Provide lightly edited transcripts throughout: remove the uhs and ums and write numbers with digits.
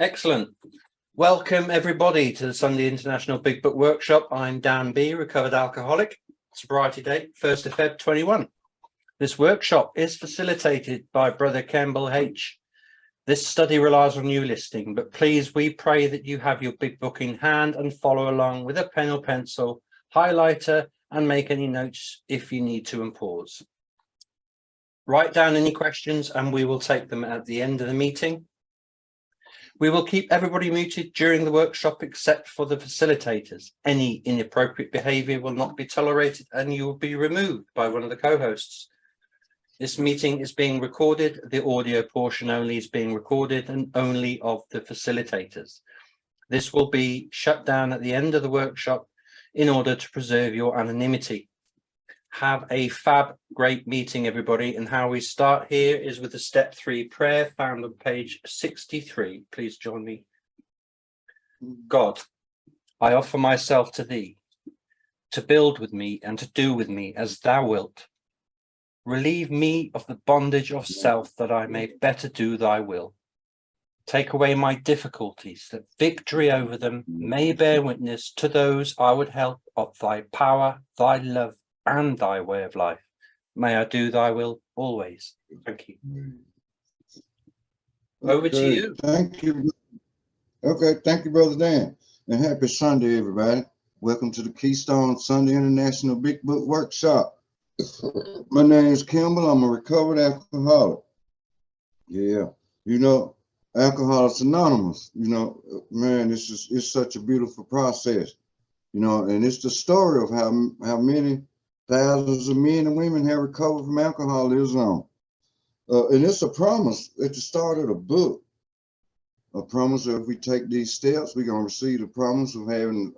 Excellent. Welcome everybody to the Sunday International Big Book Workshop. I'm Dan B, recovered alcoholic. Sobriety date 1st of Feb 21. This workshop is facilitated by Brother Campbell H. This study relies on you listening, but please, we pray that you have your big book in hand and follow along with a pen or pencil, highlighter, and make any notes if you need to and pause. Write down any questions and we will take them at the end of the meeting. We will keep everybody muted during the workshop except for the facilitators. Any inappropriate behaviour will not be tolerated and you will be removed by one of the co-hosts. This meeting is being recorded. The audio portion only is being recorded and only of the facilitators. This will be shut down at the end of the workshop in order to preserve your anonymity. Have a fab great meeting, everybody, and how we start here is with the step 3 prayer found on page 63. Please join me. God, I offer myself to thee, to build with me and to do with me as thou wilt. Relieve me of the bondage of self that I may better do thy will. Take away my difficulties, that victory over them may bear witness to those I would help of thy power, thy love, and thy way of life. May I do thy will always. Thank you. Over to you. Thank you. Okay, thank you, Brother Dan. And happy Sunday, everybody. Welcome to the Keystone Sunday International Big Book Workshop. My name is Campbell. I'm a recovered alcoholic. Yeah, you know, Alcoholics Anonymous, you know, man, it's such a beautiful process, you know, and it's the story of how many thousands of men and women have recovered from alcoholism. And it's a promise at the start of the book. A promise that if we take these steps, we're going to receive the promise of having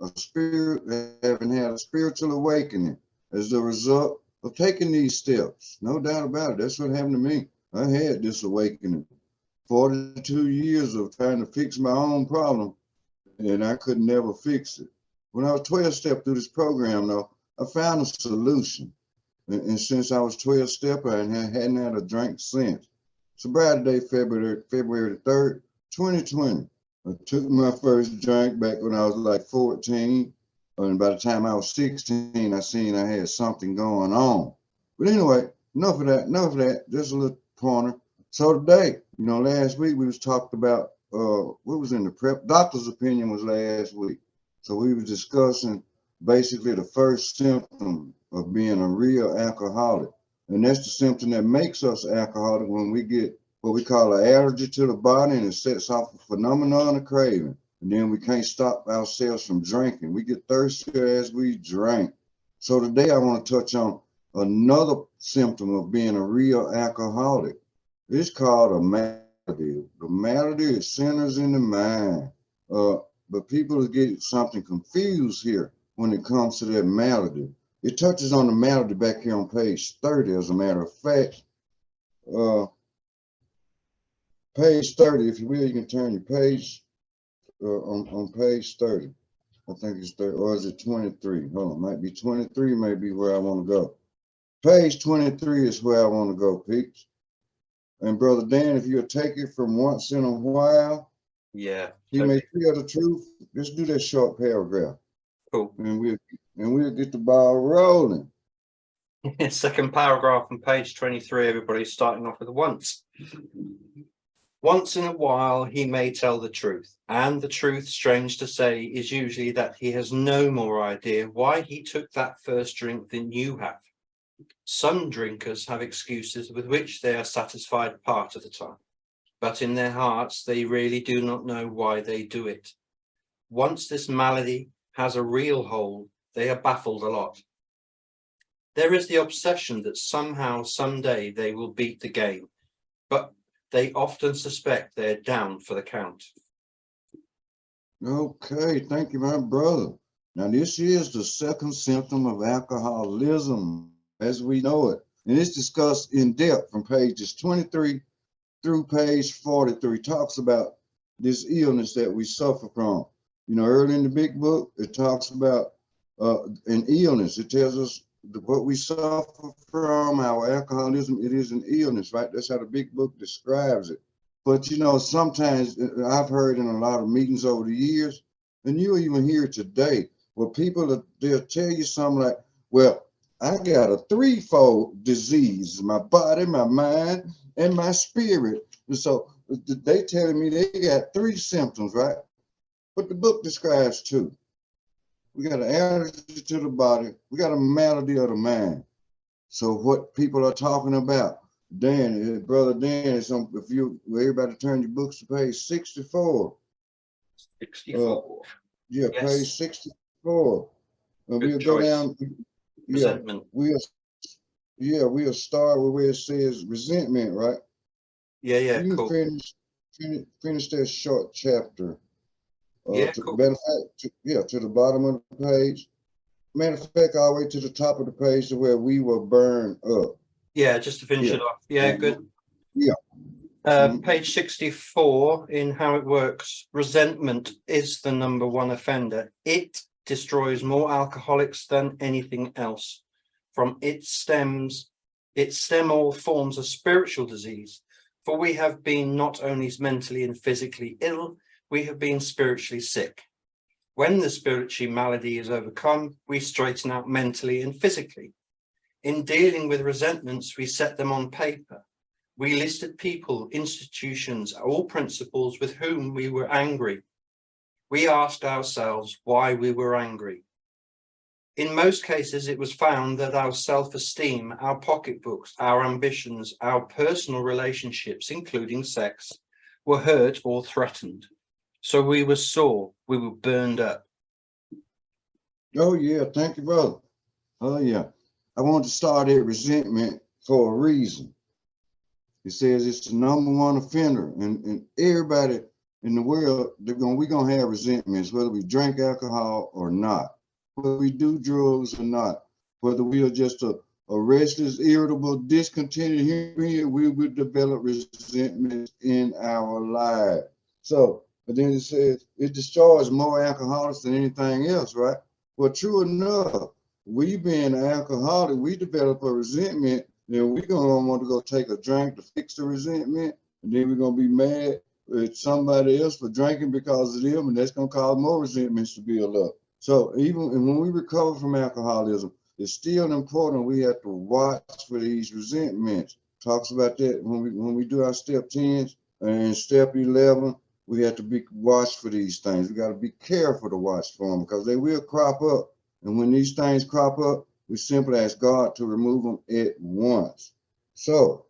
had a spiritual awakening as the result of taking these steps. No doubt about it. That's what happened to me. I had this awakening. 42 years of trying to fix my own problem, and I could never fix it. When I was 12 step through this program, though, I found a solution. And since I was 12 step, I hadn't had a drink since. Sobriety Day, February the 3rd, 2020. I took my first drink back when I was like 14. And by the time I was 16, I seen I had something going on. But anyway, enough of that, just a little pointer. So today, you know, last week we was talking about, what was in the prep? Doctor's opinion was last week. So we was discussing basically the first symptom of being a real alcoholic. And that's the symptom that makes us alcoholic when we get what we call an allergy to the body, and it sets off a phenomenon of craving. And then we can't stop ourselves from drinking. We get thirstier as we drink. So today I want to touch on another symptom of being a real alcoholic. It's called a malady. The malady is sinners in the mind. But people get something confused here when it comes to that malady. It touches on the malady back here on page 30, as a matter of fact. Page 30, if you will, you can turn your page on page 30. I think it's 30, or is it 23? Hold on, might be 23, may be where I want to go. Page 23 is where I want to go, peeps. And Brother Dan, if you'll take it from once in a while, yeah, he may tell the truth. Just do that short paragraph. Cool. And we'll get the ball rolling. Second paragraph on page 23, everybody, starting off with once. Once in a while he may tell the truth, and the truth, strange to say, is usually that he has no more idea why he took that first drink than you have. Some drinkers have excuses with which they are satisfied part of the time, but in their hearts they really do not know why they do it. Once this malady has a real hold, they are baffled a lot. There is the obsession that somehow, someday they will beat the game, but they often suspect they're down for the count. Okay, thank you, my brother. Now, this is the second symptom of alcoholism as we know it. And it's discussed in depth from pages 23 through page 43. Talks about this illness that we suffer from. You know, early in the big book, it talks about an illness. It tells us what we suffer from, our alcoholism. It is an illness, right? That's how the big book describes it. But you know, sometimes I've heard in a lot of meetings over the years, and you even hear today, where they'll tell you something like, "Well, I got a threefold disease: my body, my mind, and my spirit." And so they telling me they got three symptoms, right? But the book describes two. We got an allergy to the body. We got a malady of the mind. So what people are talking about, Dan, brother Dan, if you, everybody turn your books to page 64. 64. Yeah, Yes. page 64. And Good we'll go choice. down. Yeah, Resentment. we'll start with where it says resentment, right? Yeah, You can cool. finish that short chapter. Yeah, cool. Matter of fact, to the bottom of the page. Matter of fact, all the way to the top of the page to where we will burn up. Yeah, just to finish it off. Yeah, good. Yeah. Page 64 in How It Works. Resentment is the number one offender. It destroys more alcoholics than anything else. From its stem all forms of spiritual disease. For we have been not only mentally and physically ill, we have been spiritually sick. When the spiritual malady is overcome, we straighten out mentally and physically. In dealing with resentments, we set them on paper. We listed people, institutions, all principles with whom we were angry. We asked ourselves why we were angry. In most cases, it was found that our self-esteem, our pocketbooks, our ambitions, our personal relationships, including sex, were hurt or threatened. So we were sore, we were burned up. Oh, yeah. Thank you, brother. Oh, yeah. I want to start at resentment for a reason. It says it's the number one offender, and everybody in the world, we're going to have resentments, whether we drink alcohol or not, whether we do drugs or not, whether we are just a restless, irritable, discontented human being, we will develop resentments in our life. So, but then it says it destroys more alcoholics than anything else, right? Well, true enough, we being an alcoholic, we develop a resentment, then we're gonna want to go take a drink to fix the resentment, and then we're gonna be mad at somebody else for drinking because of them, and that's gonna cause more resentments to build up. So even when we recover from alcoholism, it's still important we have to watch for these resentments. Talks about that when we do our step 10s and step 11. We have to be watch for these things. We got to be careful to watch for them because they will crop up. And when these things crop up, we simply ask God to remove them at once. So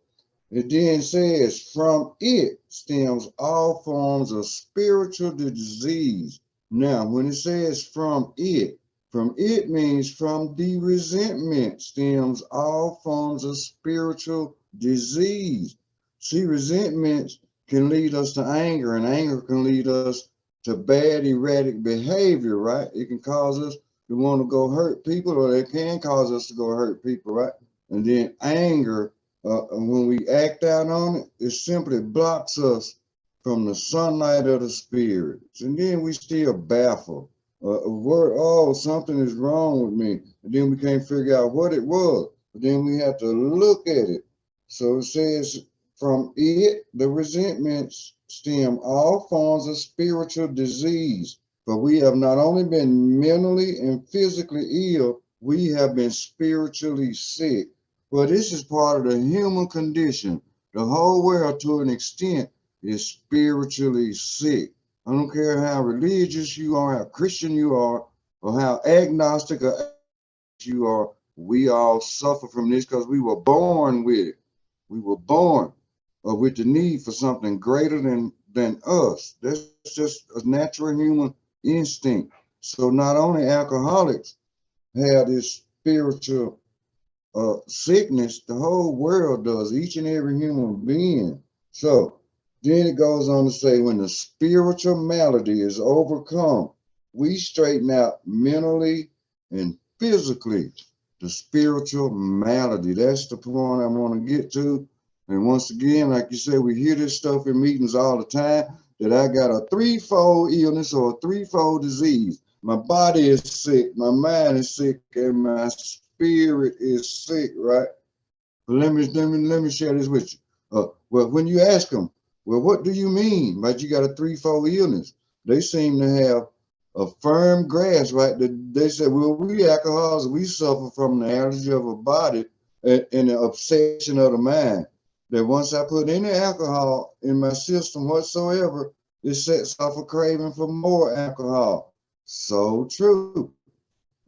it then says, from it stems all forms of spiritual disease. Now, when it says from it means from the resentment stems all forms of spiritual disease. See, resentments can lead us to anger, and anger can lead us to bad, erratic behavior, right? It can cause us to want to go hurt people, or it can cause us to go hurt people, right? And then anger, when we act out on it, it simply blocks us from the sunlight of the spirit. And then we still baffled. Something is wrong with me. And then we can't figure out what it was. But then we have to look at it. So it says, from it, the resentments stem all forms of spiritual disease. But we have not only been mentally and physically ill, we have been spiritually sick. Well, this is part of the human condition. The whole world, to an extent, is spiritually sick. I don't care how religious you are, how Christian you are, or how agnostic or you are. We all suffer from this because we were born with it. We were born with the need for something greater than us. That's just a natural human instinct. So not only alcoholics have this spiritual sickness, the whole world does, each and every human being. So then it goes on to say, when the spiritual malady is overcome, we straighten out mentally and physically the spiritual malady. That's the point I want to get to. And once again, like you said, we hear this stuff in meetings all the time, that I got a threefold illness or a threefold disease. My body is sick, my mind is sick, and my spirit is sick, right? But let me share this with you. Well, when you ask them, Well, what do you mean? But you got a 3-4 illness. They seem to have a firm grasp, right? They say, well, we alcoholics, we suffer from the allergy of a body and the obsession of the mind. That once I put any alcohol in my system whatsoever, it sets off a craving for more alcohol. So true.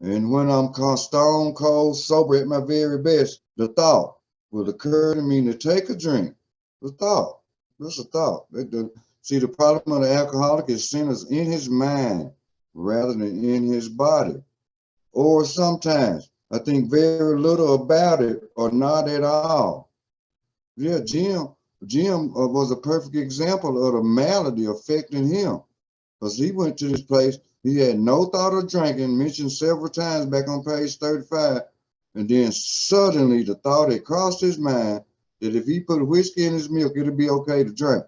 And when I'm stone cold sober at my very best, the thought will occur to me to take a drink. The thought, just a thought. See, the problem of the alcoholic is centers in his mind rather than in his body. Or sometimes I think very little about it or not at all. Yeah, Jim was a perfect example of the malady affecting him. Because he went to this place, he had no thought of drinking, mentioned several times back on page 35, and then suddenly the thought had crossed his mind that if he put whiskey in his milk, it'd be okay to drink.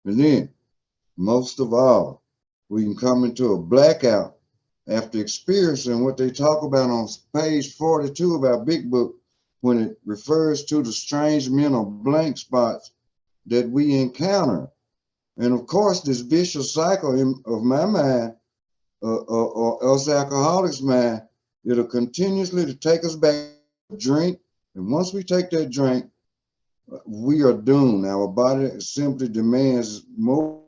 And then, most of all, we can come into a blackout after experiencing what they talk about on page 42 of our big book when it refers to the strange mental blank spots that we encounter. And of course, this vicious cycle of my mind, or us alcoholics' mind, it'll continuously to take us back to drink. And once we take that drink, we are doomed. Our body simply demands more,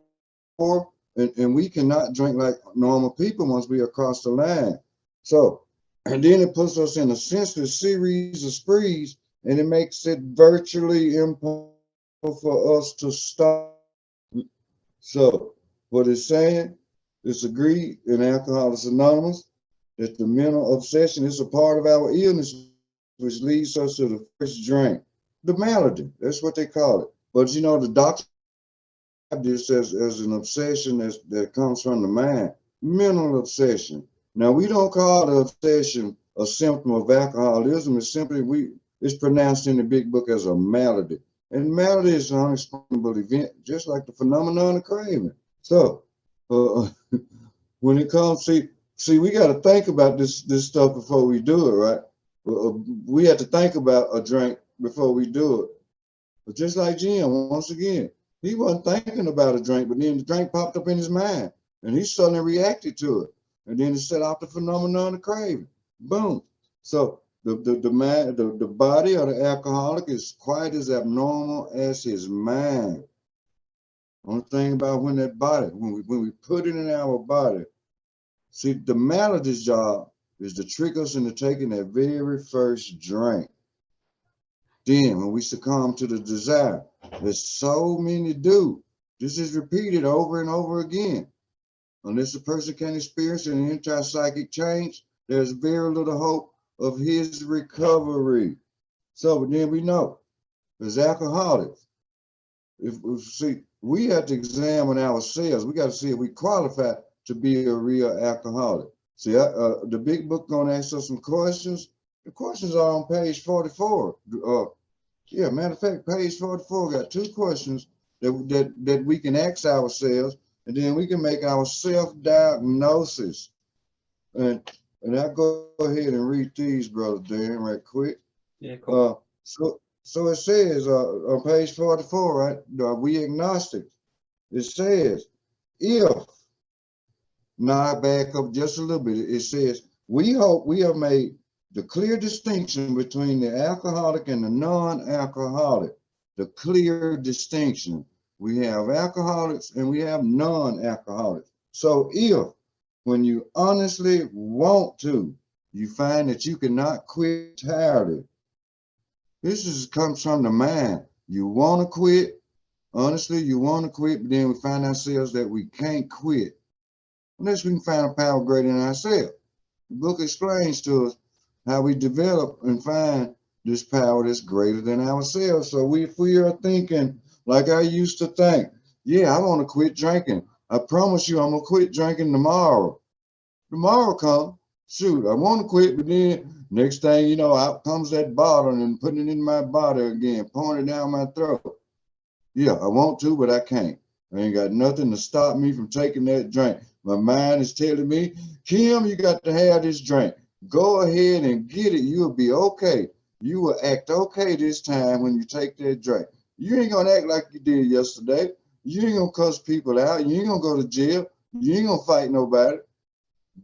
and we cannot drink like normal people once we are across the line. So, and then it puts us in a senseless series of sprees, and it makes it virtually impossible for us to stop. So, what it's saying, it's agreed in Alcoholics Anonymous that the mental obsession is a part of our illness, which leads us to the first drink, the malady. That's what they call it. But you know, the doctor this as an obsession that comes from the mind, mental obsession. Now, we don't call the obsession a symptom of alcoholism. It's simply it's pronounced in the big book as a malady. And malady is an unexplainable event, just like the phenomenon of craving. So, when it comes, see, we got to think about this stuff before we do it, right? We have to think about a drink before we do it. But just like Jim, once again, he wasn't thinking about a drink, but then the drink popped up in his mind, and he suddenly reacted to it, and then it set off the phenomenon of craving. Boom. So the body of the alcoholic is quite as abnormal as his mind. Only thing about when we put it in our body, see, the malady's job is to trick us into taking that very first drink. Then when we succumb to the desire, as so many do, this is repeated over and over again. Unless a person can experience an entire psychic change, there's very little hope of his recovery. So then we know, as alcoholics, see, we have to examine ourselves. We got to see if we qualify to be a real alcoholic. See, the big book gonna ask us some questions. The questions are on page 44. Yeah, matter of fact, page 44 got 2 questions that we can ask ourselves, and then we can make our self-diagnosis. And I'll go ahead and read these, Brother Dan, right quick. Yeah, cool. So it says on page 44, right? We agnostics. It says, if, now I back up just a little bit. It says, we hope we have made the clear distinction between the alcoholic and the non-alcoholic. The clear distinction. We have alcoholics and we have non-alcoholics. So if, when you honestly want to, you find that you cannot quit entirely, this comes from the mind. You want to quit, honestly, you want to quit, but then we find ourselves that we can't quit unless we can find a power greater than ourselves. The book explains to us how we develop and find this power that's greater than ourselves. So if we are thinking like I used to think, yeah, I want to quit drinking. I promise you I'm going to quit drinking tomorrow. Tomorrow comes, shoot, I want to quit, but then next thing you know, out comes that bottle and putting it in my body again, pouring it down my throat. Yeah, I want to, but I can't. I ain't got nothing to stop me from taking that drink. My mind is telling me, Kim, you got to have this drink. Go ahead and get it. You'll be okay. You will act okay this time when you take that drink. You ain't gonna act like you did yesterday. You ain't gonna cuss people out. You ain't gonna go to jail. You ain't gonna fight nobody.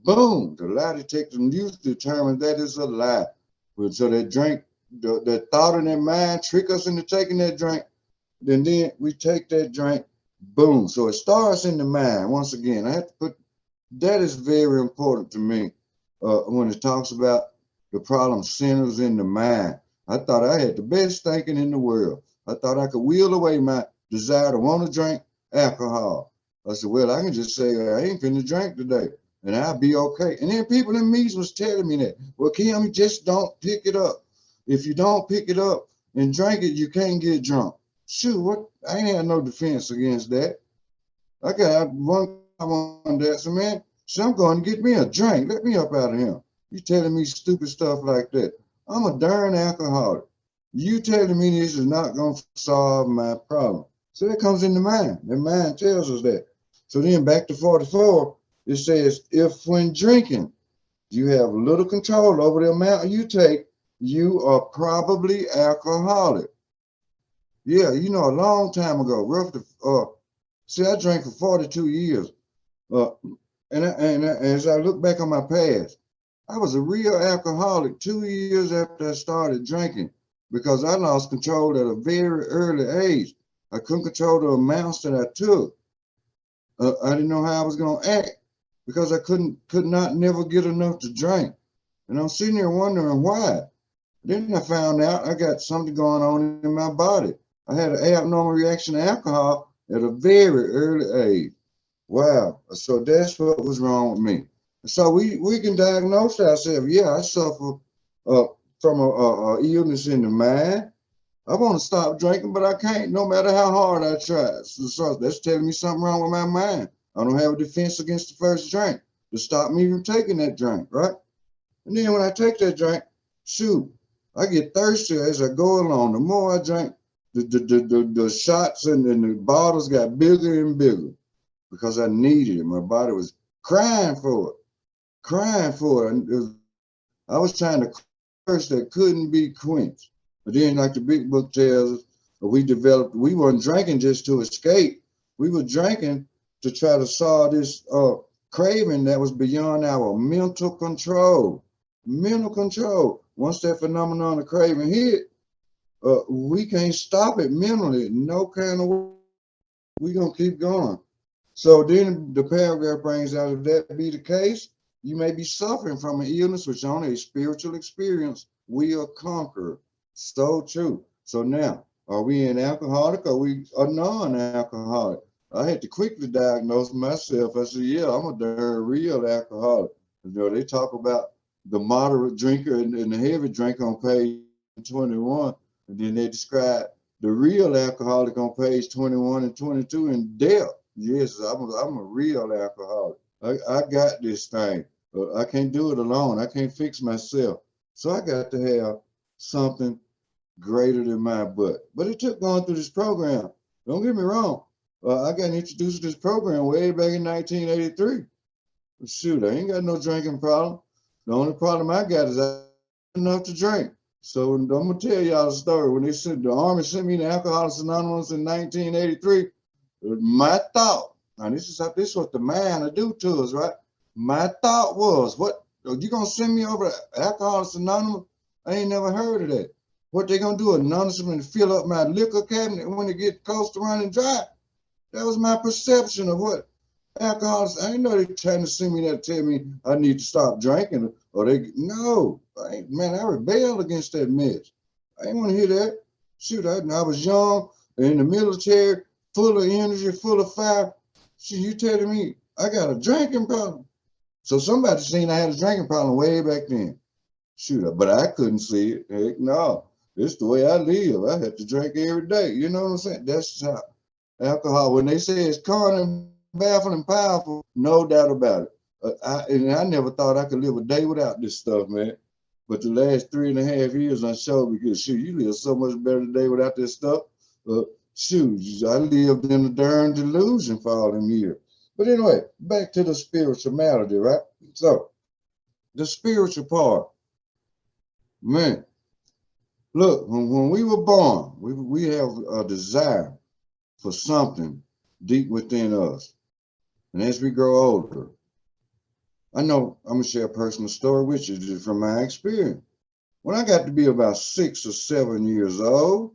Boom, the lie detector news determines that is a lie. So that drink, that thought in their mind trick us into taking that drink. Then we take that drink, boom. So it starts in the mind. Once again, I have to put, that is very important to me when it talks about the problem centers in the mind. I thought I had the best thinking in the world. I thought I could wheel away my desire to want to drink alcohol. I said, well, I can just say I ain't finna drink today and I'll be okay. And then people in meetings was telling me that. Well, Kim, you just don't pick it up. If you don't pick it up and drink it, you can't get drunk. Shoot, what? I ain't had no defense against that. I got one on that. So, man, so I'm going to get me a drink. Let me up out of here. You telling me stupid stuff like that. I'm a darn alcoholic. You telling me this is not going to solve my problem. So that comes in the mind. The mind tells us that. So then back to 44, it says, if when drinking, you have little control over the amount you take, you are probably alcoholic. Yeah, you know, a long time ago, roughly, see, I drank for 42 years. Uh, and as I look back on my past, I was a real alcoholic 2 years after I started drinking because I lost control at a very early age. I couldn't control the amounts that I took. I didn't know how I was going to act because I could not never get enough to drink. And I'm sitting there wondering why. Then I found out I got something going on in my body. I had an abnormal reaction to alcohol at a very early age. Wow. So that's what was wrong with me. So we can diagnose ourselves. Yeah, I suffer from a illness in the mind. I want to stop drinking, but I can't no matter how hard I try. So that's telling me something wrong with my mind. I don't have a defense against the first drink to stop me from taking that drink, right? And then when I take that drink, shoot, I get thirsty as I go along. The more I drink, the shots and the bottles got bigger and bigger because I needed it. My body was crying for it, crying for it. I was trying to thirst that couldn't be quenched. But then, like the big book tells us, we weren't drinking just to escape. We were drinking to try to solve this craving that was beyond our mental control. Mental control. Once that phenomenon of craving hit, we can't stop it mentally. No kind of way. We're going to keep going. So then the paragraph brings out, if that be the case, you may be suffering from an illness which only a spiritual experience will conquer. So true. So now, are we an alcoholic or are we a non-alcoholic? I had to quickly diagnose myself. I said, yeah, I'm a darn real alcoholic. You know, they talk about the moderate drinker and the heavy drinker on page 21, and then they describe the real alcoholic on page 21 and 22 in depth. Yes, I'm a real alcoholic. I got this thing. I can't do it alone. I can't fix myself. So I got to have something greater than my butt. But it took going through this program. Don't get me wrong. I got introduced to this program way back in 1983. Shoot, I ain't got no drinking problem. The only problem I got is I don't have enough to drink. So I'm gonna tell y'all a story. When the Army sent me to Alcoholics Anonymous in 1983, my thought, now this is what the man will do to us, right? My thought was, what, you gonna send me over to Alcoholics Anonymous? I ain't never heard of that. What they gonna do, anonymous and fill up my liquor cabinet when it get close to running dry? That was my perception of what alcoholics. I ain't know they trying to send me that tell me I need to stop drinking or no, man, I rebelled against that mess. I ain't want to hear that. Shoot, I was young, in the military, full of energy, full of fire. See, you telling me I got a drinking problem? So somebody seen I had a drinking problem way back then. Shoot, but I couldn't see it. Heck no, it's the way I live. I had to drink every day. You know what I'm saying? That's how alcohol, when they say it's carnal, baffling, powerful, no doubt about it. I never thought I could live a day without this stuff, man. But the last 3.5 years, I showed because shoot, you live so much better today without this stuff. Shoot, I lived in a darn delusion for all them years. But anyway, back to the spirituality, right? So the spiritual part, man. Look, when we were born, we have a desire for something deep within us. And as we grow older, I know I'm going to share a personal story with you just from my experience. When I got to be about 6 or 7 years old,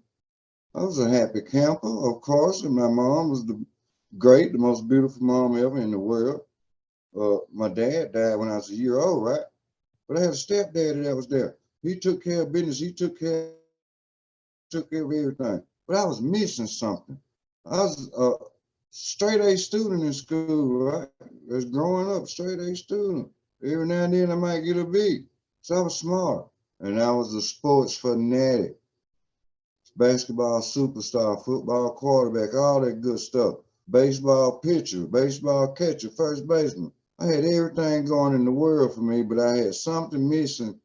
I was a happy camper, of course, and my mom was the most beautiful mom ever in the world. My dad died when I was a year old, right? But I had a stepdaddy that was there. He took care of business. He took care of everything. But I was missing something. I was a straight A student in school, right? As growing up, straight A student. Every now and then I might get a B. So I was smart. And I was a sports fanatic. Basketball superstar, football quarterback, all that good stuff. Baseball pitcher, baseball catcher, first baseman. I had everything going in the world for me, but I had something missing,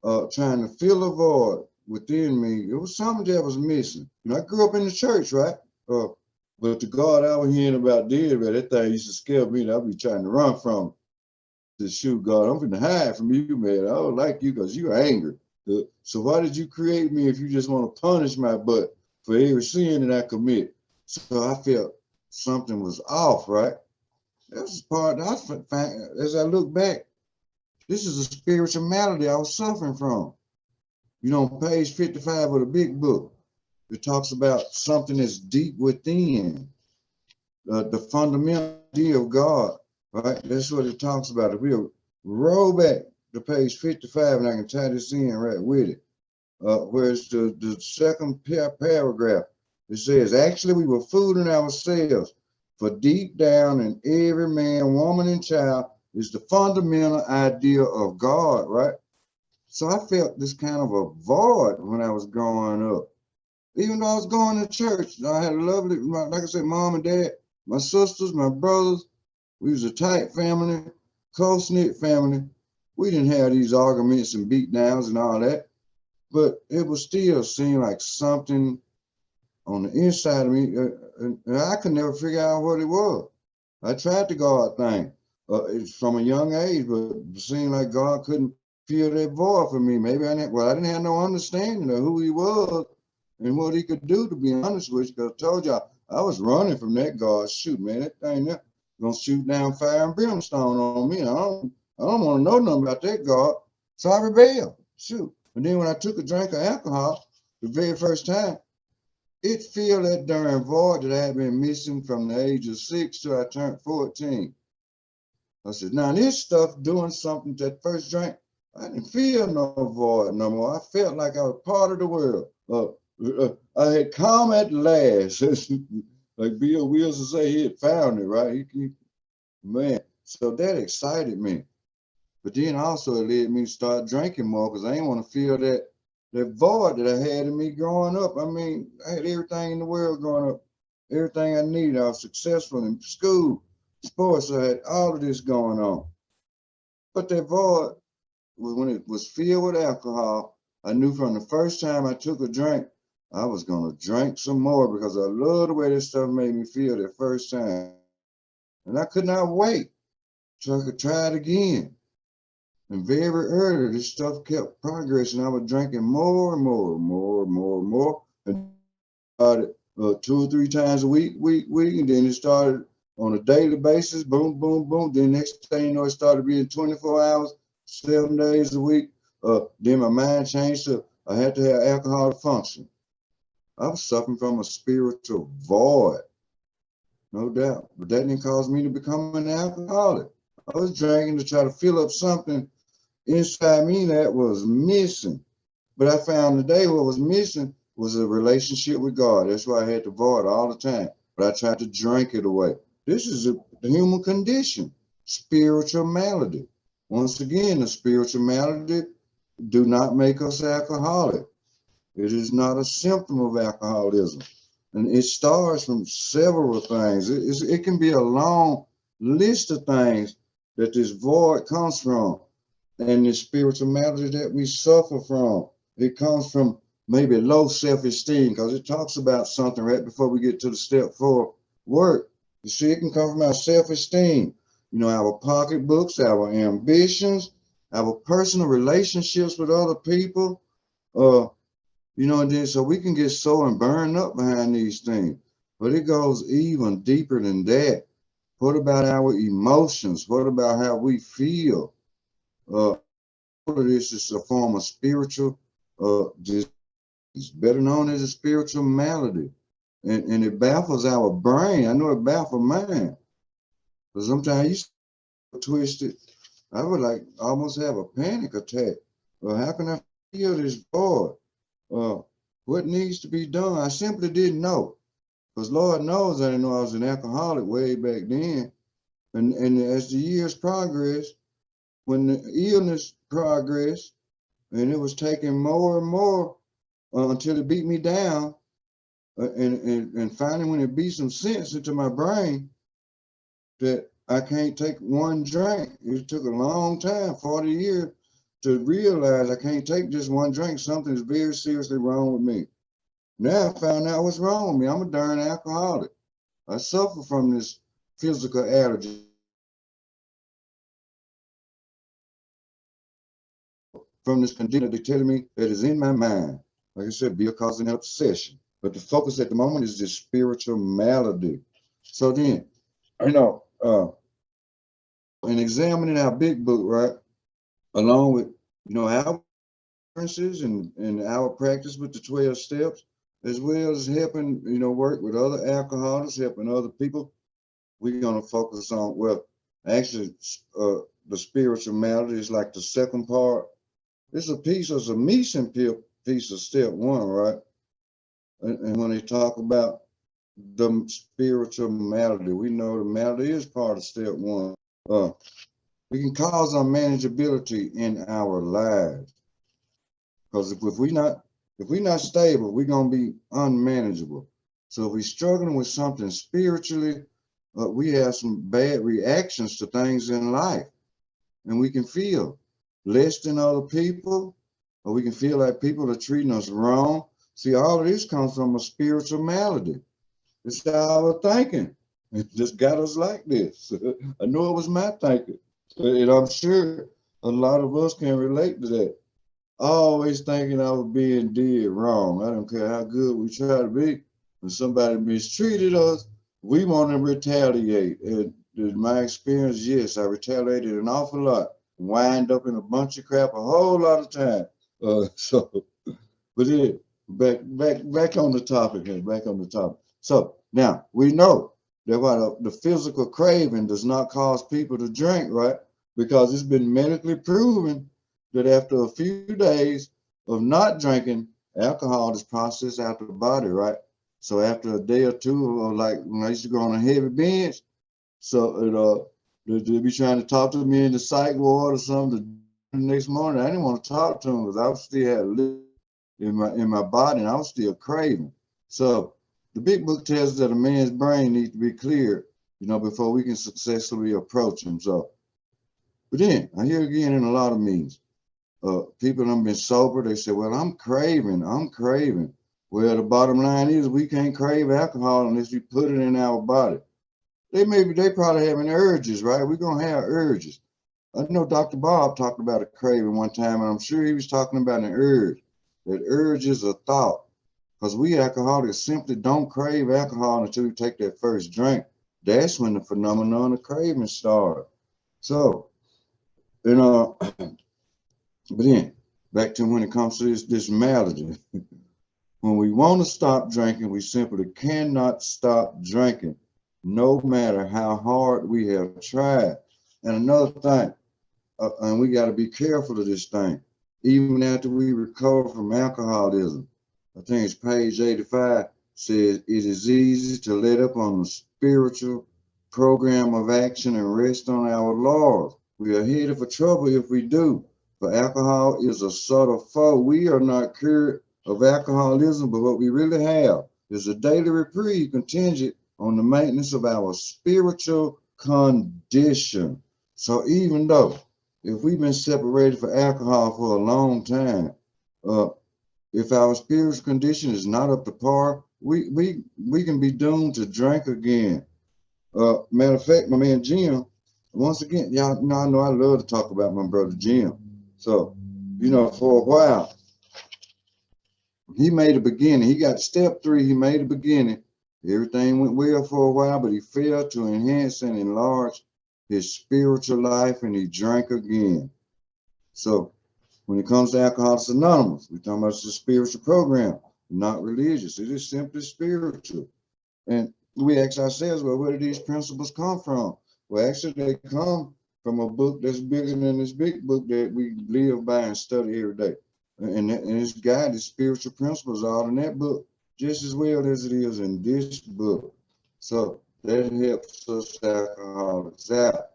trying to fill a void within me. It was something that was missing. I grew up in the church, right? But the God I was hearing about then, man, that thing used to scare me, and I'd be trying to run from it. To shoot, God, I'm finna hide from you, man. I don't like you because you're angry. So why did you create me if you just want to punish my butt for every sin that I commit? So I felt something was off, right? That was part as I look back, this is a spiritual malady I was suffering from. On page 55 of the big book, it talks about something that's deep within, the fundamental idea of God, right? That's what it talks about. If we'll roll back to page 55, and I can tie this in right with it, where it's the second paragraph. It says, actually, we were fooling ourselves, for deep down in every man, woman, and child is the fundamental idea of God, right? So I felt this kind of a void when I was growing up. Even though I was going to church, I had a lovely, like I said, mom and dad, my sisters, my brothers. We was a tight family, close-knit family. We didn't have these arguments and beat downs and all that, but it would still seem like something on the inside of me, and I could never figure out what it was. I tried the God thing from a young age, but it seemed like God couldn't fill that void for me. Maybe I didn't have no understanding of who he was and what he could do, to be honest with you, because I told y'all I was running from that God. Shoot, man, that thing there gonna shoot down fire and brimstone on me. I don't want to know nothing about that God. So I rebelled. Shoot. And then when I took a drink of alcohol the very first time, it filled that darn void that I had been missing from the age of 6 till I turned 14. I said, now this stuff doing something to that first drink, I didn't feel no void no more. I felt like I was part of the world. I had come at last. Like Bill Wilson say, he had found it, right? Man, so that excited me. But then also it led me to start drinking more because I didn't want to feel that void that I had in me growing up. I mean, I had everything in the world growing up, everything I needed. I was successful in school, sports. I had all of this going on. But that void, when it was filled with alcohol, I knew from the first time I took a drink, I was going to drink some more because I love the way this stuff made me feel that first time. And I could not wait till I could try it again. And very early, this stuff kept progressing. I was drinking more and more. And started 2 or 3 times a week. And then it started on a daily basis. Boom, boom, boom. Then next thing you know, it started being 24 hours, 7 days a week. Then my mind changed to I had to have alcohol to function. I was suffering from a spiritual void, no doubt. But that didn't cause me to become an alcoholic. I was drinking to try to fill up something inside me that was missing. But I found today what was missing was a relationship with God. That's why I had to void all the time. But I tried to drink it away. This is the human condition, spiritual malady. Once again, the spiritual malady do not make us alcoholic. It is not a symptom of alcoholism. And it starts from several things. It can be a long list of things that this void comes from. And the spiritual malady that we suffer from, it comes from maybe low self-esteem, because it talks about something right before we get to the step 4 work. You see, it can come from our self-esteem, our pocketbooks, our ambitions, our personal relationships with other people. and then so we can get sore and burned up behind these things. But it goes even deeper than that. What about our emotions? What about how we feel? All of this is a form of spiritual disease, better known as a spiritual malady. And it baffles our brain. I know it baffles mine. But sometimes you so twisted, I would like almost have a panic attack. How can I feel this void? What needs to be done? I simply didn't know. Because Lord knows I didn't know I was an alcoholic way back then. And as the years progressed, when the illness progressed, and it was taking more and more until it beat me down, and finally when it beat some sense into my brain that I can't take one drink. It took a long time, 40 years, to realize I can't take just one drink. Something's very seriously wrong with me. Now I found out what's wrong with me. I'm a darn alcoholic. I suffer from this physical allergy, from this condition that they're telling me that is in my mind. Like I said, be a cause an obsession. But the focus at the moment is this spiritual malady. So then, you know, in examining our big book, right, along with, our differences and our practice with the 12 steps, as well as helping, work with other alcoholics, helping other people, we're going to focus on, well, actually, the spiritual malady is like the second part. It's a missing piece of step one, right? And when they talk about the spiritual malady, we know the malady is part of step one. We can cause unmanageability in our lives. Because if we're not stable, we're gonna be unmanageable. So if we're struggling with something spiritually, we have some bad reactions to things in life, and we can feel less than other people, or we can feel like people are treating us wrong. See, all of this comes from a spiritual malady. It's our thinking. It just got us like this. I know it was my thinking, and I'm sure a lot of us can relate to that. Always thinking I was being did wrong. I don't care how good we try to be. When somebody mistreated us, we want to retaliate. And in my experience, yes, I retaliated an awful lot. Wind up in a bunch of crap a whole lot of time. But yeah, back on the topic here. Back on the topic. So now we know that while the physical craving does not cause people to drink, right? Because it's been medically proven that after a few days of not drinking, alcohol is processed out of the body, right? So after a day or two, or like when I used to go on a heavy binge, so they'd be trying to talk to me in the psych ward or something. The next morning, I didn't want to talk to them because I still had liquor in my body and I was still craving. So the big book tells us that a man's brain needs to be cleared, before we can successfully approach him. So, but then I hear again in a lot of meetings, people have been sober. They say, well, I'm craving. Well, the bottom line is we can't crave alcohol unless we put it in our body. They probably having urges, right? We're going to have urges. I know Dr. Bob talked about a craving one time, and I'm sure he was talking about an urge. That urge is a thought. Because we alcoholics simply don't crave alcohol until we take that first drink. That's when the phenomenon of craving starts. So, but then back to when it comes to this malady. When we want to stop drinking, we simply cannot stop drinking, no matter how hard we have tried. And another thing, and we got to be careful of this thing, even after we recover from alcoholism. I think it's page 85 says it is easy to let up on the spiritual program of action and rest on our laurels. We are headed for trouble if we do. For alcohol is a subtle foe. We are not cured of alcoholism, but what we really have is a daily reprieve contingent on the maintenance of our spiritual condition. So even though if we've been separated from alcohol for a long time, if our spiritual condition is not up to par, we can be doomed to drink again. Matter of fact, my man Jim, once again, y'all know I love to talk about my brother Jim. So, for a while, he made a beginning. He got step 3. He made a beginning. Everything went well for a while, but he failed to enhance and enlarge his spiritual life, and he drank again. So when it comes to Alcoholics Anonymous, we're talking about it's a spiritual program, not religious. It is simply spiritual. And we ask ourselves, well, where do these principles come from? Well, actually, they come from a book that's bigger than this big book that we live by and study every day. And it's guided spiritual principles all in that book, just as well as it is in this book. So that helps us alcoholics out.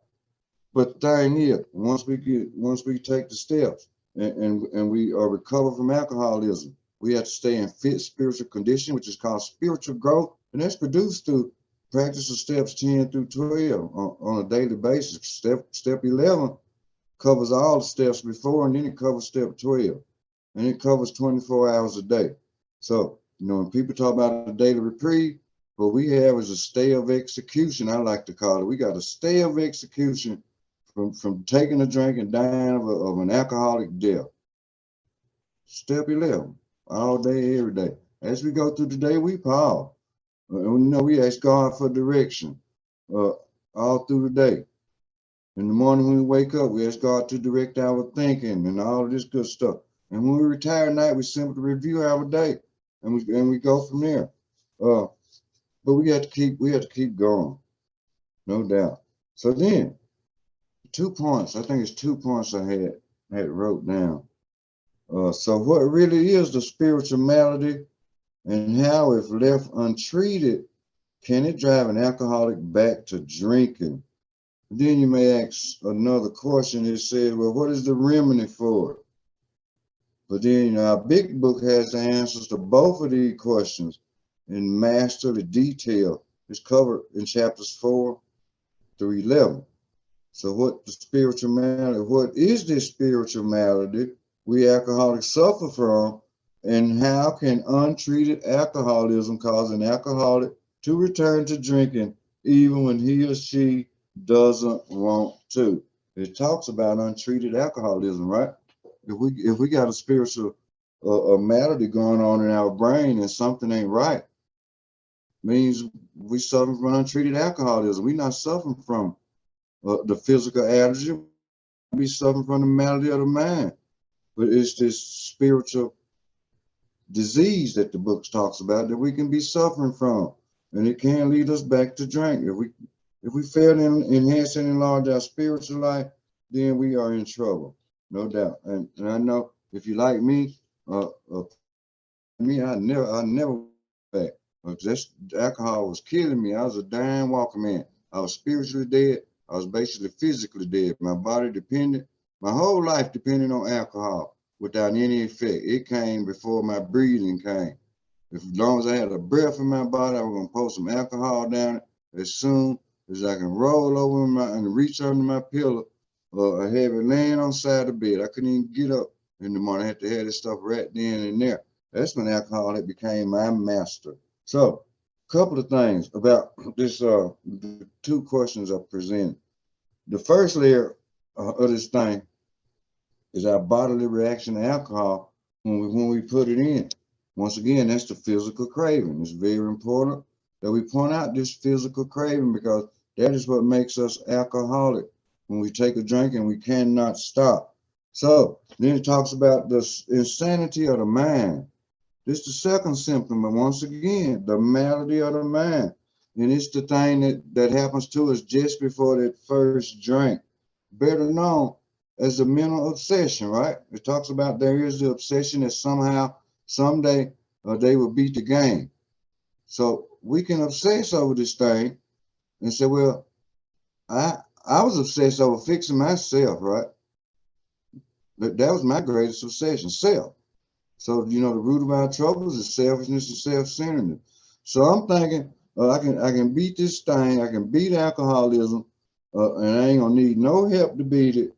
But the thing is, once we take the steps and we are recovered from alcoholism, we have to stay in fit spiritual condition, which is called spiritual growth, and that's produced through practice of steps 10 through 12 on a daily basis. Step 11 covers all the steps before, and then it covers step 12, and it covers 24 hours a day. So, when people talk about a daily reprieve, what we have is a stay of execution, I like to call it. We got a stay of execution from taking a drink and dying of an alcoholic death. Step 11, all day, every day. As we go through the day, we pause. We ask God for direction all through the day. In the morning when we wake up, we ask God to direct our thinking and all of this good stuff. And when we retire at night, we simply review our day, and we go from there. But we have to keep going, no doubt. So then, 2 points. I think it's 2 points I had wrote down. So what really is the spiritual malady, and how, if left untreated, can it drive an alcoholic back to drinking? Then you may ask another question. It says, well, what is the remedy for it? But then our big book has the answers to both of these questions in masterly detail. It's covered in chapters 4 through 11. So what the spiritual malady, what is this spiritual malady we alcoholics suffer from, and how can untreated alcoholism cause an alcoholic to return to drinking even when he or she doesn't want to? It talks about untreated alcoholism, right? If we got a spiritual malady going on in our brain and something ain't right, means we suffer from untreated alcoholism. We're not suffering from the physical allergy. We suffering from the malady of the mind, but it's this spiritual disease that the book talks about that we can be suffering from, and it can lead us back to drink. If we fail to enhance and enlarge our spiritual life, then we are in trouble, no doubt. And I know if you like me, I never back. Alcohol was killing me. I was a dying walking man. I was spiritually dead. I was basically physically dead. My body depended, my whole life depended on alcohol without any effect. It came before my breathing came. As long as I had a breath in my body, I was going to pour some alcohol down it. As soon as I can roll over and reach under my pillow, or I have it laying on the side of the bed. I couldn't even get up in the morning. I had to have this stuff right then and there. That's when alcohol became my master. So, a couple of things about this, the 2 questions I presented. The first layer of this thing is our bodily reaction to alcohol when we put it in. Once again, that's the physical craving. It's very important that we point out this physical craving, because that is what makes us alcoholic. When we take a drink and we cannot stop. So then it talks about the insanity of the mind. This is the second symptom, but once again, the malady of the mind. And it's the thing that happens to us just before that first drink. Better known as the mental obsession, right? It talks about there is the obsession that somehow, someday, they will beat the game. So we can obsess over this thing and say, well, I was obsessed over fixing myself, right? That was my greatest obsession, self. So, the root of our troubles is selfishness and self-centeredness. So I'm thinking, I can beat this thing. I can beat alcoholism, and I ain't gonna need no help to beat it.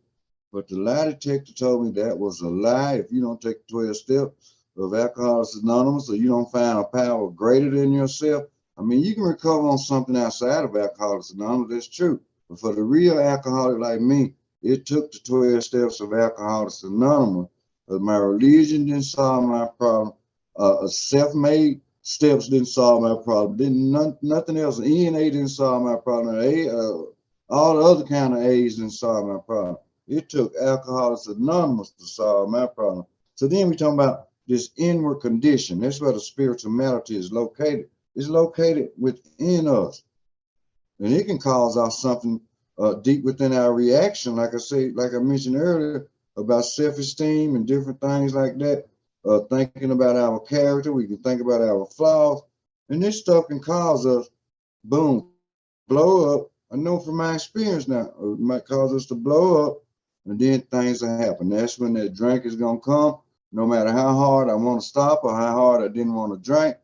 But the lie detector told me that was a lie. If you don't take the 12 steps of Alcoholics Anonymous, or you don't find a power greater than yourself, you can recover on something outside of Alcoholics Anonymous. That's true. But for the real alcoholic like me, it took the 12 steps of Alcoholics Anonymous. But my religion didn't solve my problem. Self-made steps didn't solve my problem. Nothing else. ENA didn't solve my problem. All the other kind of A's didn't solve my problem. It took Alcoholics Anonymous to solve my problem. So then we talking about this inward condition. That's where the spiritual malady is located. It's located within us. And it can cause out something deep within our reaction, like I mentioned earlier, about self-esteem and different things like that. Thinking about our character, we can think about our flaws, and this stuff can cause us, boom, blow up. I know from my experience now, it might cause us to blow up, and then things will happen. That's when that drink is gonna come. No matter how hard I want to stop or how hard I didn't want to drink,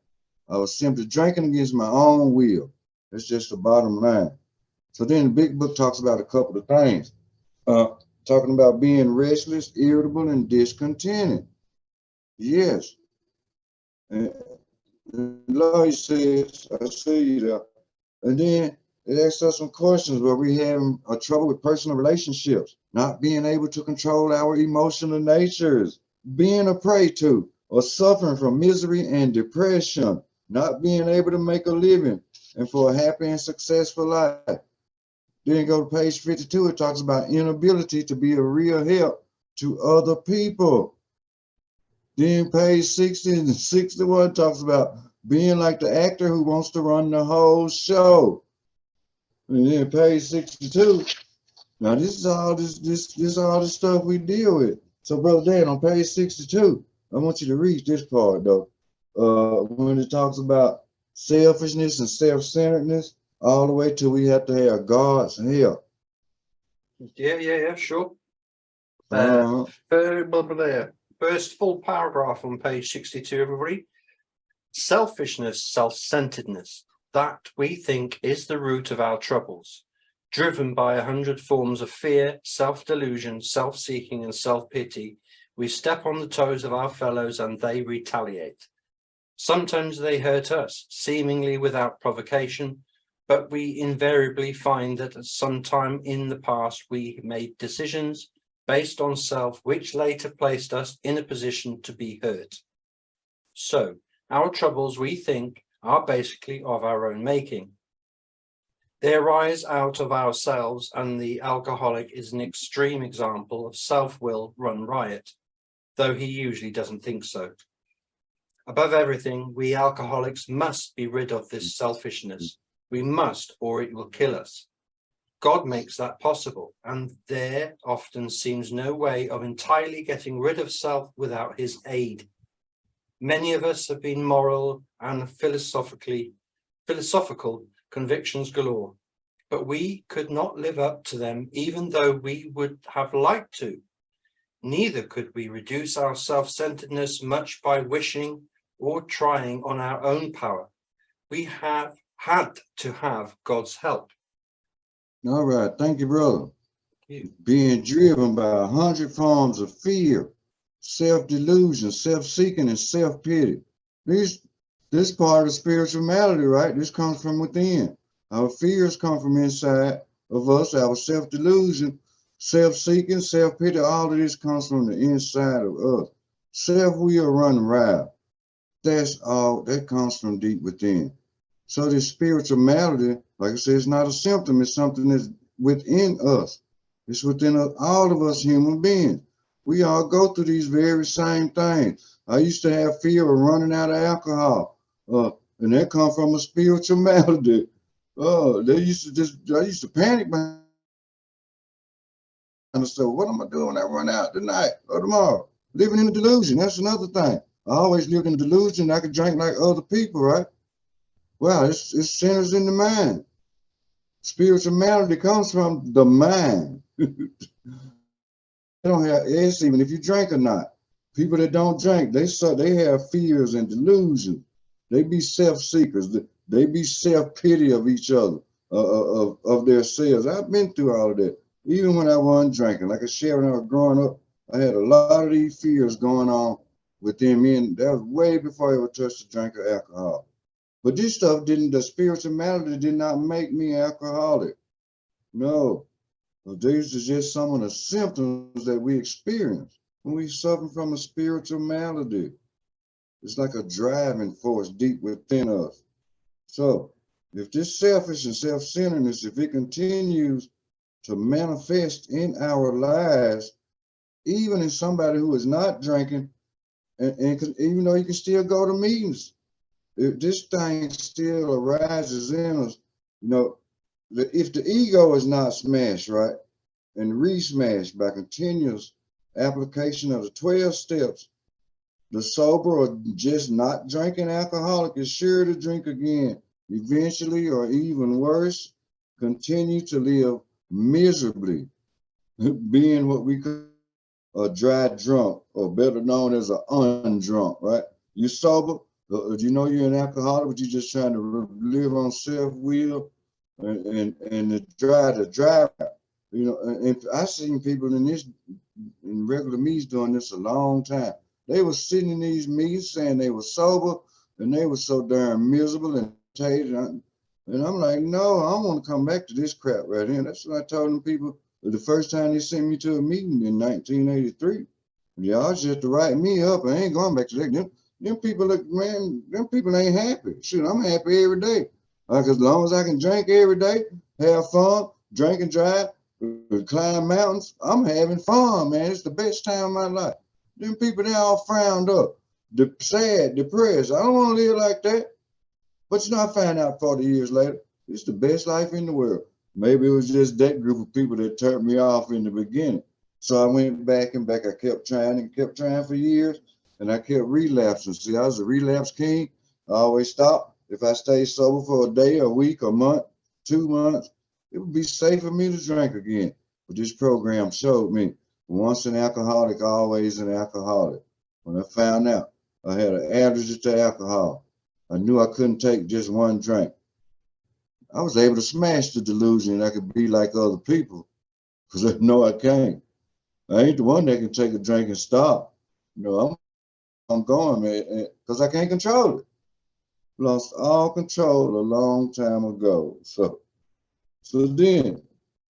I was simply drinking against my own will. That's just the bottom line. So then the big book talks about a couple of things. Talking about being restless, irritable, and discontented. Yes. And Lloyd says, I see you there. And then it asks us some questions where we having a trouble with personal relationships, not being able to control our emotional natures, being a prey to or suffering from misery and depression, not being able to make a living and for a happy and successful life. Then go to page 52, it talks about inability to be a real help to other people. Then page 60 and 61 talks about being like the actor who wants to run the whole show. And then page 62, now this is all this all the stuff we deal with. So Brother Dan, on page 62, I want you to read this part though. When it talks about selfishness and self-centeredness, all the way till we have to have God's help. Yeah, sure. Uh-huh. First full paragraph on page 62, everybody. Selfishness, self-centeredness, that we think is the root of our troubles, driven by 100 forms of fear, self-delusion, self-seeking, and self-pity. We step on the toes of our fellows and they retaliate. Sometimes they hurt us, seemingly without provocation, but we invariably find that at some time in the past we made decisions based on self, which later placed us in a position to be hurt. So, our troubles, we think, are basically of our own making. They arise out of ourselves, and the alcoholic is an extreme example of self-will run riot, though he usually doesn't think so. Above everything, we alcoholics must be rid of this selfishness. We must, or it will kill us. God makes that possible, and there often seems no way of entirely getting rid of self without his aid. Many of us have been moral and philosophical convictions galore, but we could not live up to them even though we would have liked to. Neither could we reduce our self-centeredness much by wishing or trying on our own power. We have had to have God's help. All right, thank you, brother. Thank you. Being driven by 100 forms of fear, self-delusion, self-seeking, and self-pity. This part of spiritual malady, right? This comes from within. Our fears come from inside of us. Our self-delusion, self-seeking, self-pity, all of this comes from the inside of us. Self-will run wild. That's all, that comes from deep within. So this spiritual malady, like I said, it's not a symptom. It's something that's within us. It's within us, all of us human beings. We all go through these very same things. I used to have fear of running out of alcohol, and that come from a spiritual malady. I used to panic behind myself. What am I doing? I run out tonight or tomorrow. Living in a delusion. That's another thing. I always lived in a delusion. I could drink like other people, right? Well, it's centers in the mind. Spiritual malady comes from the mind. They don't have it's even if you drink or not. People that don't drink, they have fears and delusions. They be self-seekers. They be self-pity of each other, of their selves. I've been through all of that. Even when I wasn't drinking, like I shared when I was growing up, I had a lot of these fears going on within me, and that was way before I ever touched a drink of alcohol. But this stuff the spiritual malady did not make me alcoholic. No. These are just some of the symptoms that we experience when we suffer from a spiritual malady. It's like a driving force deep within us. So if this selfish and self-centeredness, if it continues to manifest in our lives, even in somebody who is not drinking, and even though you can still go to meetings, if this thing still arises in us, you know, if the ego is not smashed, right, and re-smashed by continuous application of the 12 steps, the sober or just not drinking alcoholic is sure to drink again, eventually, or even worse, continue to live miserably, being what we call a dry drunk, or better known as an undrunk, right? You sober, you know you're an alcoholic, but you're just trying to live on self-will and the drive. You know, and I've seen people in regular meetings doing this a long time. They were sitting in these meetings saying they were sober, and they were so darn miserable and irritated. And I'm like, no, I don't want to come back to this crap right here. That's what I told them people the first time they sent me to a meeting in 1983. Y'all just have to write me up. I ain't going back to that. Them people, man, them people ain't happy. Shoot, I'm happy every day. Like, as long as I can drink every day, have fun, drink and drive, climb mountains, I'm having fun, man. It's the best time of my life. Them people, they all frowned up, sad, depressed. I don't want to live like that. But you know, I found out 40 years later, it's the best life in the world. Maybe it was just that group of people that turned me off in the beginning. So I went back and back. I kept trying for years, and I kept relapsing. See, I was a relapse king. I always stopped. If I stayed sober for a day, a week, a month, 2 months, it would be safe for me to drink again. But this program showed me once an alcoholic, always an alcoholic. When I found out I had an allergy to alcohol, I knew I couldn't take just one drink. I was able to smash the delusion that I could be like other people, because I know I can't. I ain't the one that can take a drink and stop. You know, I'm going, man, because I can't control it. Lost all control a long time ago. So then,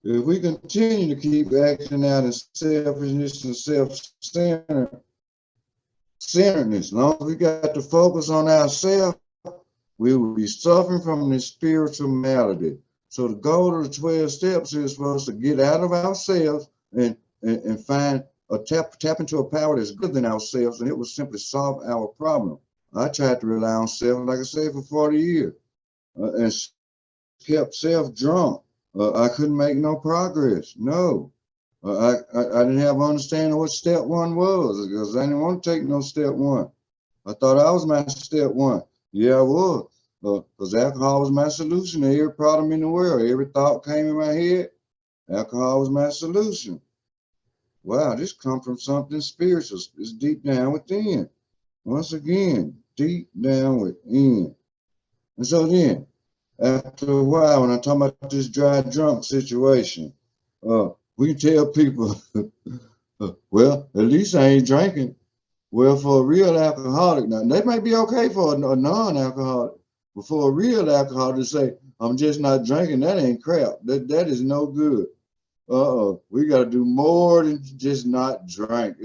if we continue to keep acting out in selfishness and self-centeredness, as long as we got to focus on ourselves, we will be suffering from this spiritual malady. So the goal of the 12 steps is for us to get out of ourselves and find tap into a power that's good than ourselves, and it will simply solve our problem. I tried to rely on self, like I said, for 40 years, and kept self drunk. I couldn't make no progress. No. I didn't have understanding of what step one was, because I didn't want to take no step one. I thought I was my step one. Yeah, I was. Because alcohol was my solution to every problem in the world. Every thought came in my head, alcohol was my solution. Wow, this comes from something spiritual. It's deep down within. Once again, deep down within. And so then, after a while, when I'm talking about this dry drunk situation, we can tell people, well, at least I ain't drinking. Well, for a real alcoholic, now they might be okay for a non-alcoholic, but for a real alcoholic to say, I'm just not drinking, that ain't crap. That is no good. We got to do more than just not drink.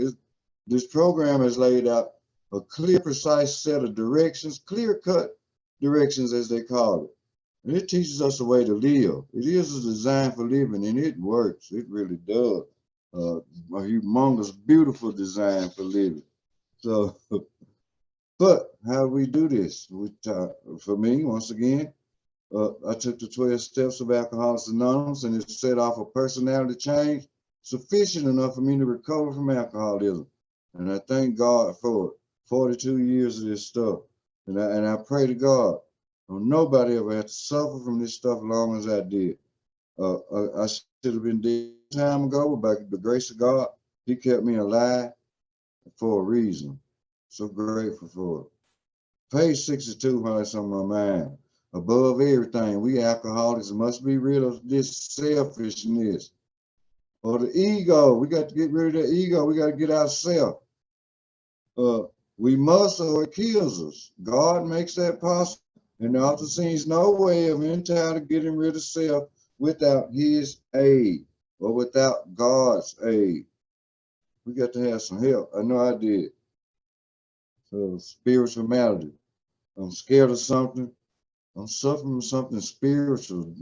This program has laid out a clear, precise set of directions, clear-cut directions, as they call it. And it teaches us a way to live. It is a design for living, and it works. It really does. A humongous, beautiful design for living. So, but how we do this? For me, once again, I took the 12 steps of Alcoholics Anonymous, and it set off a personality change sufficient enough for me to recover from alcoholism. And I thank God for it. 42 years of this stuff. And I pray to God, nobody ever had to suffer from this stuff as long as I did. I should have been dead time ago, but by the grace of God, He kept me alive for a reason. So grateful for it. Page 62 highlights on my mind. Above everything, we alcoholics must be rid of this selfishness or the ego. We got to get rid of the ego. We got to get ourselves. We must, or it kills us. God makes that possible, and there also seems no way of entirely getting rid of self without His aid or without God's aid. We got to have some help. I know I did. spiritual malady. I'm scared of something. I'm suffering from something spiritual.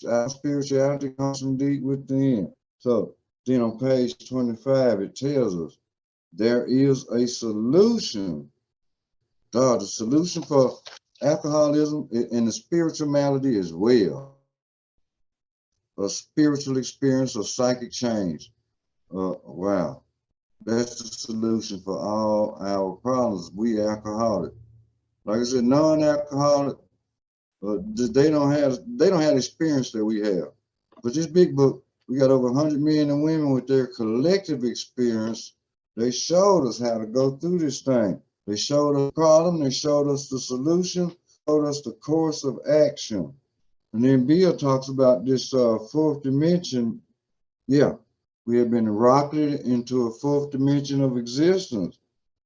Our spirituality comes from deep within. So then on page 25, it tells us there is a solution. The solution for alcoholism and the spiritual malady as well. A spiritual experience or psychic change. Wow. That's the solution for all our problems. We alcoholic. Like I said, non-alcoholic, they don't have the experience that we have. But this big book, we got over 100 men and women with their collective experience. They showed us how to go through this thing. They showed us the problem, they showed us the solution, showed us the course of action. And then Bill talks about this fourth dimension. Yeah, we have been rocketed into a fourth dimension of existence.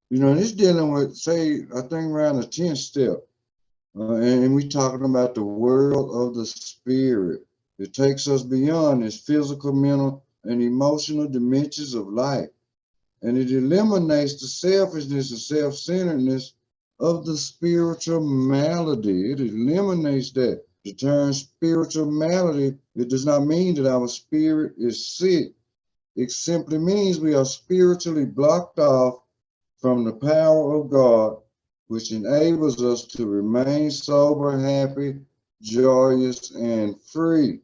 You know, this dealing with, say, I think around the 10th step. And we talking about the world of the spirit. It takes us beyond this physical, mental, and emotional dimensions of life. And it eliminates the selfishness and self-centeredness of the spiritual malady. It eliminates that. The term spiritual malady, it does not mean that our spirit is sick. It simply means we are spiritually blocked off from the power of God, which enables us to remain sober, happy, joyous, and free.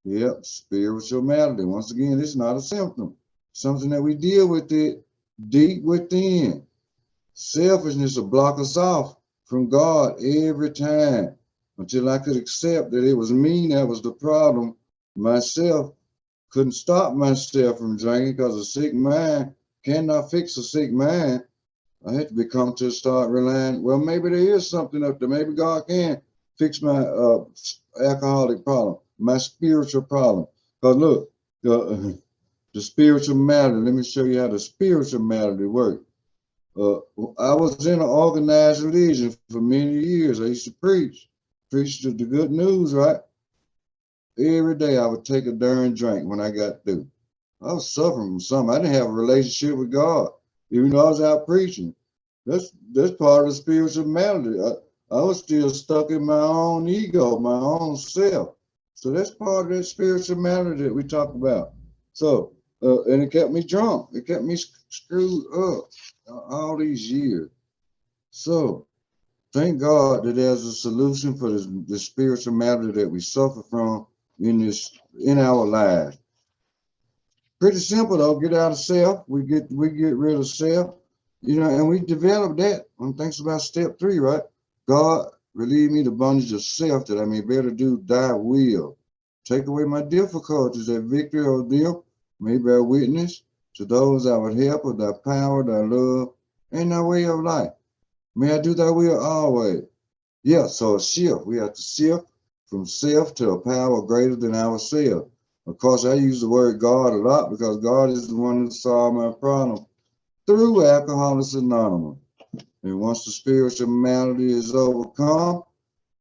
Yep, spiritual malady. Once again, it's not a symptom. Something that we deal with it deep within. Selfishness will block us off from God every time until I could accept that it was me that was the problem. Myself couldn't stop myself from drinking because a sick mind cannot fix a sick mind. I had to become to start relying, well, maybe there is something up there. Maybe God can fix my alcoholic problem, my spiritual problem. Because look, the spiritual malady, let me show you how the spiritual malady works. I was in an organized religion for many years. I used to preach the good news, right? Every day I would take a darn drink when I got through. I was suffering from something. I didn't have a relationship with God, even though I was out preaching. That's part of the spiritual malady. I was still stuck in my own ego, my own self. So that's part of that spiritual malady that we talk about. So, and it kept me drunk. It kept me screwed up all these years. So, thank God that there's a solution for this spiritual malady that we suffer from in our lives. Pretty simple though. Get out of self. We get rid of self. You know, and we develop that on things about step 3, right? God, relieve me the bondage of self that I may better do thy will. Take away my difficulties, that victory or them may bear witness to those I would help with thy power, thy love, and thy way of life. May I do thy will always. Yeah, so a shift. We have to shift from self to a power greater than ourselves. Of course, I use the word God a lot because God is the one who solved my problem through Alcoholics Anonymous. And once the spiritual malady is overcome,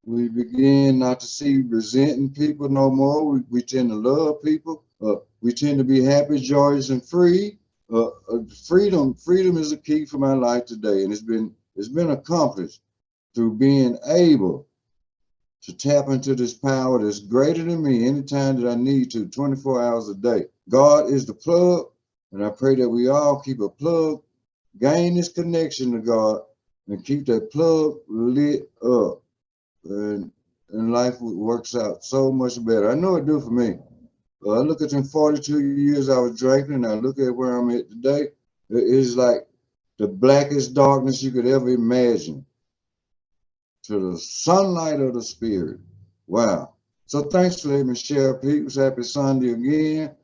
we begin not to see resenting people no more. We tend to love people. We tend to be happy, joyous, and free. Freedom is the key for my life today, and it's been accomplished through being able to tap into this power that's greater than me anytime that I need to, 24 hours a day. God is the plug, and I pray that we all keep a plug, gain this connection to God, and keep that plug lit up. And life works out so much better. I know it do for me. I look at them 42 years I was drinking, and I look at where I'm at today. It is like the blackest darkness you could ever imagine to the sunlight of the spirit. Wow. So thanks for letting me share, peoples. Happy Sunday again.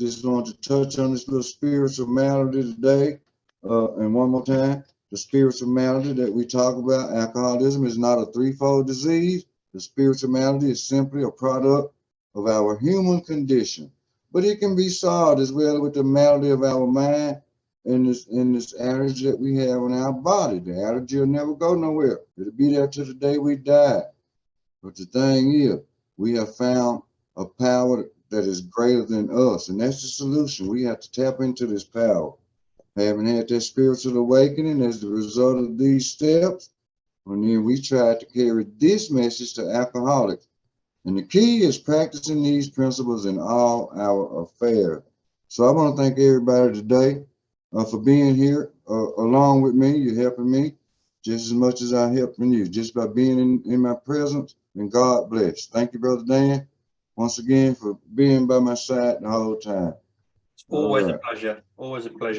Just wanted to touch on this little spiritual malady today. And one more time, the spiritual malady that we talk about, alcoholism, is not a threefold disease. The spiritual malady is simply a product of our human condition. But it can be solved as well with the malady of our mind and this allergy that we have in our body. The allergy will never go nowhere. It'll be there till the day we die. But the thing is, we have found a power that is greater than us, and that's the solution. We have to tap into this power. Having had that spiritual awakening as the result of these steps, and then we tried to carry this message to alcoholics. And the key is practicing these principles in all our affairs. So I want to thank everybody today for being here along with me. You're helping me just as much as I'm helping you, just by being in my presence. And God bless. Thank you, Brother Dan, once again for being by my side the whole time. It's always All a right. pleasure. Always a pleasure.